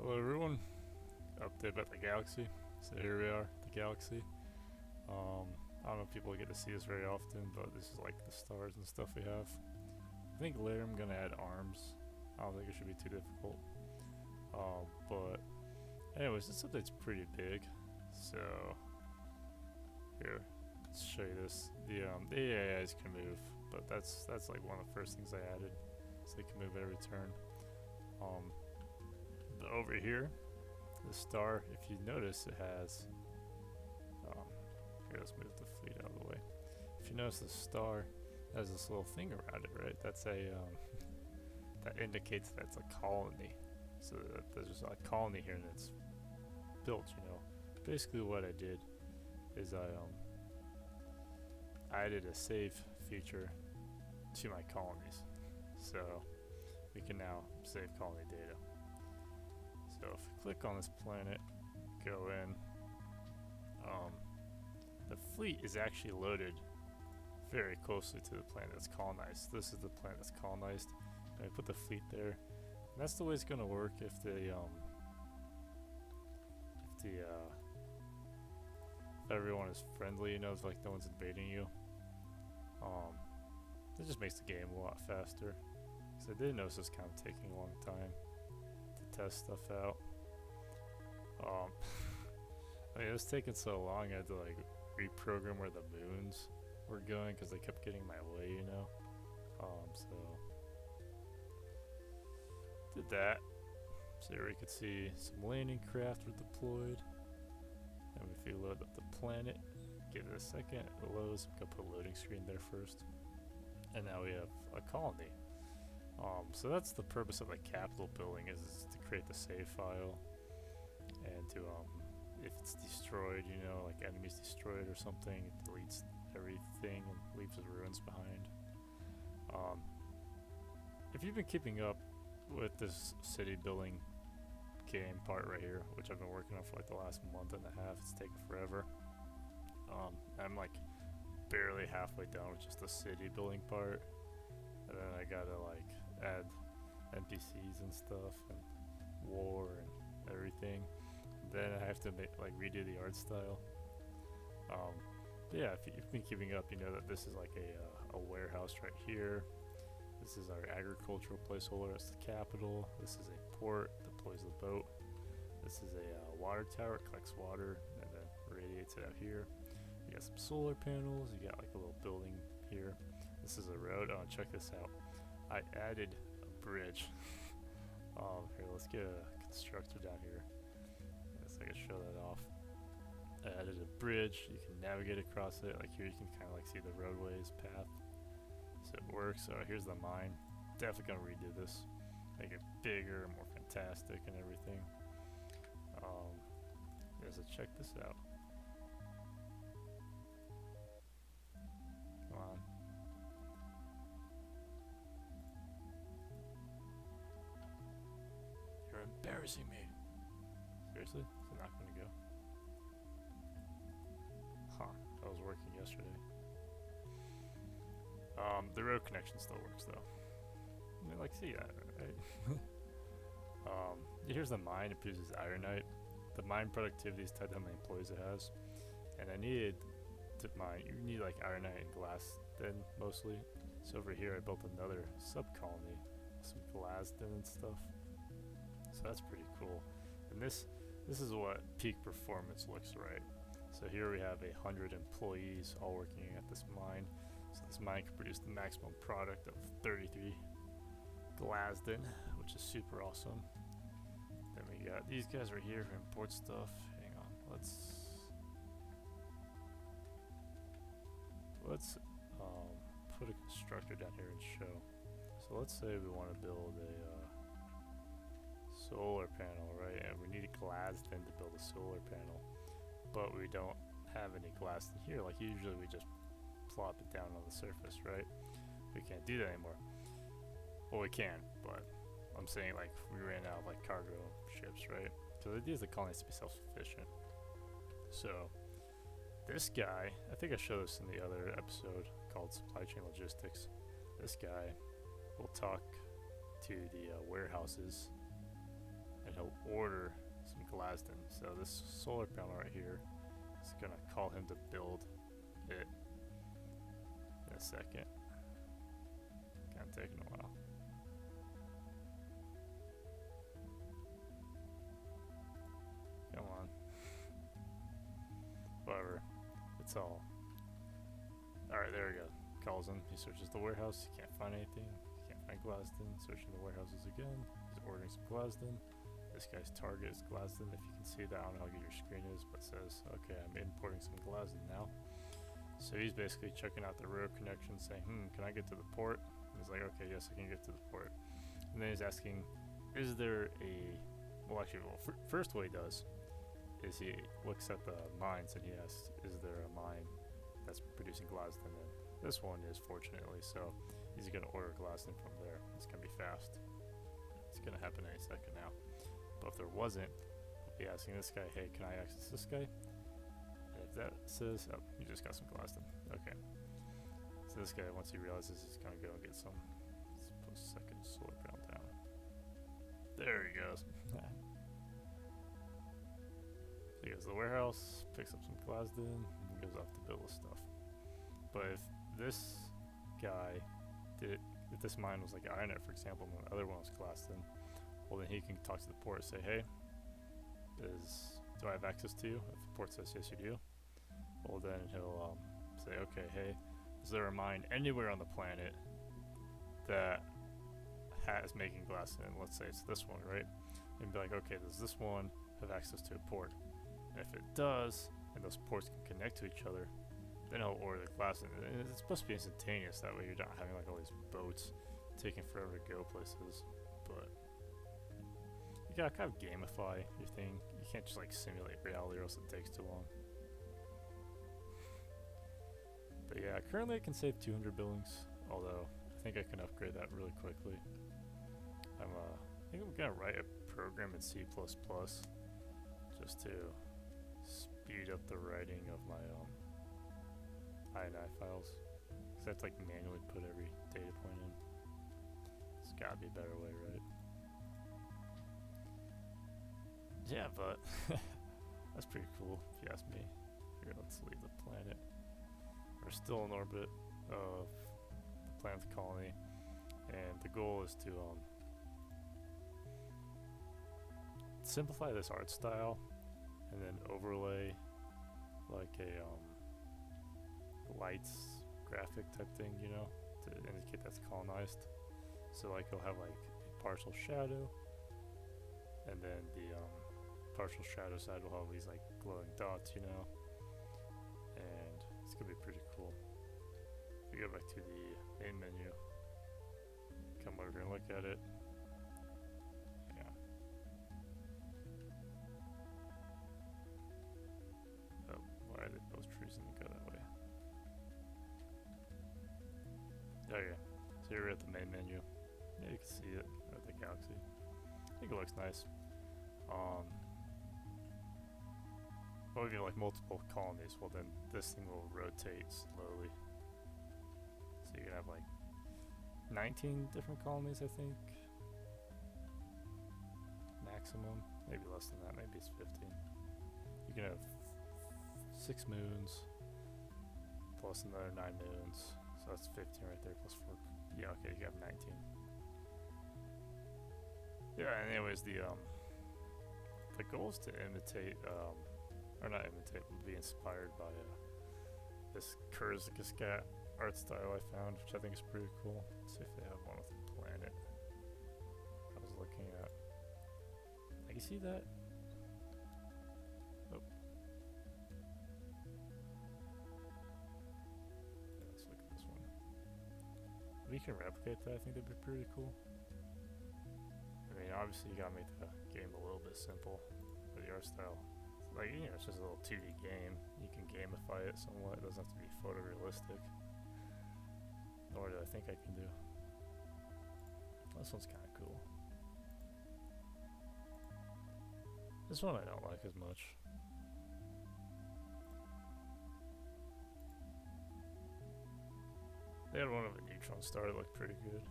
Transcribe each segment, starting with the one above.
Hello everyone, update about the galaxy. So here we are, the galaxy. I don't know if people get to see this very often, but this is like the stars and stuff we have. I think later I'm gonna add arms. I don't think it should be too difficult. But anyways, this update's pretty big. So here, let's show you this. The AIs can move, but that's like one of the first things I added, so they can move every turn. But over here, the star, if you notice, it has here, let's move the fleet out of the way. If you notice, the star has this little thing around it, right? That's a that indicates that it's a colony. So that there's a colony here and it's built, you know. Basically what I did is I added a save feature to my colonies, so we can now save colony data. So if we click on this planet, go in, the fleet is actually loaded very closely to the planet that's colonized. This is the planet that's colonized, and I put the fleet there. And that's the way it's gonna work if everyone is friendly, you know, if like no one's invading you. It just makes the game a lot faster. Because I did notice it's kind of taking a long time to test stuff out. I mean, it was taking so long, I had to like reprogram where the moons were going because they kept getting in my way, you know. So did that. So here we could see some landing craft were deployed. And if you load up the planet, give it a second, it loads. I'm gonna put a loading screen there first. And now we have a colony. So that's the purpose of a capital building, is to create the save file and to if it's destroyed, you know, like enemies destroyed or something, it deletes everything and leaves the ruins behind. If you've been keeping up with this city building game part right here, which I've been working on for like the last month and a half, it's taken forever. I'm like barely halfway done with just the city building part, and then I gotta like add NPCs and stuff and war and everything. Then I have to like redo the art style. But yeah, if you've been keeping up, you know that this is like a warehouse right here. This is our agricultural placeholder. That's the capital. This is a port, deploys the boat. This is a water tower, it collects water and then radiates it out here. You got some solar panels. You got like a little building here. This is a road. Oh, check this out. I added a bridge. Here, let's get a constructor down here. Yes, I can show that off. I added a bridge. You can navigate across it. Like here, you can kind of like see the roadways path. So it works. Here's the mine. Definitely gonna redo this, make it bigger, more fantastic, and everything. Yeah, so check this out. Come on. You're embarrassing me. Seriously? Is it not gonna go? Huh. That was working yesterday. The road connection still works though. I mean, like, see that, right? Here's the mine. It produces ironite. The mine productivity is tied to how many employees it has. And I needed to mine. You need like ironite and glass then mostly. So over here I built another sub-colony, some glass den and stuff. So that's pretty cool. And this is what peak performance looks like. So here we have 100 employees all working at this mine. So this mine can produce the maximum product of 33 Glasden, which is super awesome. Then we got these guys right here who import stuff. Hang on, let's put a constructor down here and show. So let's say we want to build a solar panel, right? And we need a Glasden to build a solar panel, but we don't have any glass in here. Like usually we just plop it down on the surface, right? We can't do that anymore. Well, we can, but I'm saying like we ran out of like cargo ships, right? So the idea is the colonies to be self-sufficient. So this guy, I think I showed this in the other episode called Supply Chain Logistics. This guy will talk to the warehouses and he'll order Glasden. So this solar panel right here is gonna call him to build it in a second. Kind of taking a while. Come on. Whatever. It's all. Alright, there we go. Calls him. He searches the warehouse. He can't find anything. He can't find Glasden. Searching the warehouses again. He's ordering some Glasden. This guy's target is Glasden. If you can see that, I don't know how good your screen is, but it says, okay, I'm importing some Glasden now. So he's basically checking out the road connection, saying, can I get to the port? And he's like, okay, yes, I can get to the port. And then he's asking, is there a... Well, actually, first what he does is he looks at the mines and he asks, is there a mine that's producing Glasden? And this one is, fortunately, so he's going to order Glasden from there. It's going to be fast. It's going to happen any second now. But if there wasn't, he'll be asking this guy, hey, can I access this guy? And if that says, oh, you just got some Glasden. Okay. So this guy, once he realizes he's going to go and get some, let's put a second solar panel down. There he goes. He goes to the warehouse, picks up some Glasden, and goes off to build his stuff. But if this guy did, if this mine was like Ironet, for example, and the other one was Glasden, well then he can talk to the port and say, hey, do I have access to you? If the port says yes you do, well then he'll say, okay, hey, is there a mine anywhere on the planet that has making Glasden? Let's say it's this one, right? And be like, okay, does this one have access to a port? And if it does, and those ports can connect to each other, then he'll order the Glasden. And it's supposed to be instantaneous, that way you're not having like all these boats taking forever to go places. But you gotta kind of gamify your thing. You can't just like simulate reality or else it takes too long. But yeah, currently I can save 200 billings, although I think I can upgrade that really quickly. I think I'm gonna write a program in C++ just to speed up the writing of my INI files, because I have to like manually put every data point in. There's gotta be a better way, right? Yeah, but that's pretty cool if you ask me. Here, let's leave the planet. We're still in orbit of the planet's colony, and the goal is to simplify this art style and then overlay like a lights graphic type thing, you know, to indicate that's colonized. So like you'll have like a partial shadow, and then the partial shadow side will have these like glowing dots, you know, and it's gonna be pretty cool. If we go back to the main menu, come over and look at it. Yeah. Oh, why did those trees didn't go that way? Okay, so you're at the main menu. Yeah, you can see it at the galaxy. I think it looks nice. Well, if you have like multiple colonies, well then this thing will rotate slowly. So you can have like 19 different colonies, I think. Maximum, maybe less than that, maybe it's 15. You can have 6 moons, plus another 9 moons. So that's 15 right there, plus 4. Yeah, okay, you have 19. Yeah, anyways, the goal is to imitate, or not imitate, but be inspired by this Kurzgesagt art style I found, which I think is pretty cool. Let's see if they have one with a planet. I was looking at. Like, you see that? Oh. Yeah, let's look at this one. If we can replicate that, I think that'd be pretty cool. I mean, obviously you gotta make the game a little bit simple for the art style. Like, you know, it's just a little 2D game. You can gamify it somewhat. It doesn't have to be photorealistic. Nor do I think I can do. This one's kind of cool. This one I don't like as much. They had one of a neutron star that looked pretty good.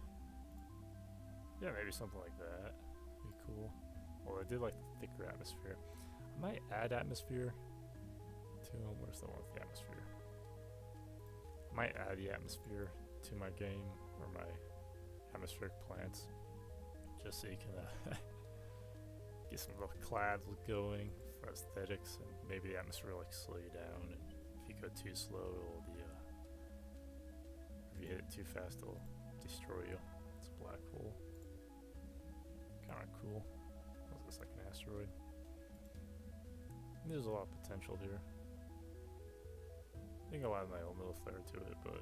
Yeah, maybe something like that. Be cool. Well, I did like the thicker atmosphere. might add atmosphere to them. Where's the one with the atmosphere? Might add the atmosphere to my game, or my atmospheric plants, just so you can get some little clads going for aesthetics, and maybe the atmosphere will like slow you down, and if you go too slow, it'll if you hit it too fast, it'll destroy you. It's a black hole. Kinda cool. What's this, like an asteroid? There's a lot of potential here. I think I'll add my own little flair to it, but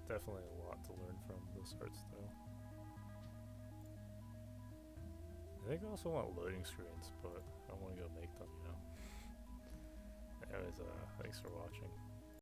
definitely a lot to learn from this art style. I think I also want loading screens, but I don't want to go make them, you know. Anyways, thanks for watching.